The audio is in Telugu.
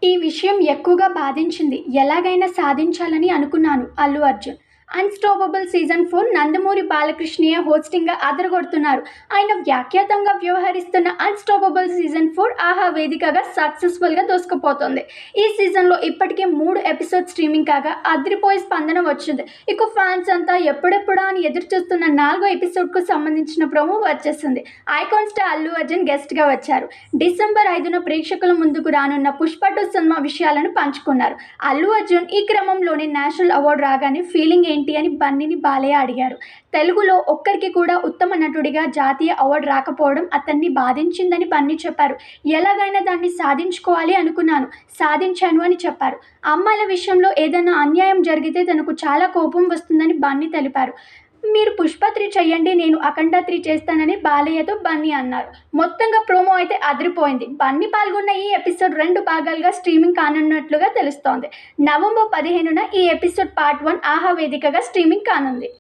ఈ విషయం ఎక్కువగా బాధించింది. ఎలాగైనా సాధించాలని అనుకున్నాను. అల్లు అర్జున్. 'అన్‌స్టాపబుల్' సీజన్ 4 నందమూరి బాలకృష్ణయ్య హోస్టింగ్‌గా అదరగొడుతున్నారు. ఆయన వ్యాఖ్యాతంగా వ్యవహరిస్తున్న 'అన్‌స్టాపబుల్' సీజన్ 4 ఆహా వేదికగా సక్సెస్‌ఫుల్‌గా దూసుకుపోతోంది. ఈ సీజన్‌లో ఇప్పటికే 3 ఎపిసోడ్స్ స్ట్రీమింగ్ కాగా అదిరిపోయే స్పందన వచ్చింది. ఇక ఫ్యాన్స్ అంతా ఎప్పుడెప్పుడా అని ఎదురుచూస్తున్న 4వ ఎపిసోడ్‌కు సంబంధించిన ప్రోమో వచ్చేసింది. ఐకాన్ స్టార్ అల్లు అర్జున్ గెస్ట్‌గా వచ్చారు. డిసెంబర్ 5న ప్రేక్షకుల ముందుకు రానున్న 'పుష్ప 2' సినిమా విషయాలను పంచుకున్నారు. అల్లు అర్జున్ ఈ క్రమంలోనే నేషనల్ అవార్డు రాగానే ఫీలింగ్ ఏంటి అని బన్నీని బాలయ్య అడిగారు. తెలుగులో ఒక్కరికి కూడా ఉత్తమ నటుడిగా జాతీయ అవార్డు రాకపోవడం అతన్ని బాధించిందని బన్నీ చెప్పారు. ఎలాగైనా దాన్ని సాధించుకోవాలి అనుకున్నాను, సాధించాను అని చెప్పారు. అమ్మాయిల విషయంలో ఏదైనా అన్యాయం జరిగితే తనకు చాలా కోపం వస్తుందని బన్నీ తెలిపారు. మీరు 'పుష్ప 3' చెయ్యండి, నేను 'అఖండ 3' చేస్తానని బాలయ్యతో బన్నీ అన్నారు. మొత్తంగా ప్రోమో అయితే అదిరిపోయింది. బన్నీ పాల్గొన్న ఈ ఎపిసోడ్ 2 భాగాలుగా స్ట్రీమింగ్ కానున్నట్లుగా తెలుస్తోంది. నవంబర్ 15న ఈ ఎపిసోడ్ పార్ట్ 1 ఆహా వేదికగా స్ట్రీమింగ్ కానుంది.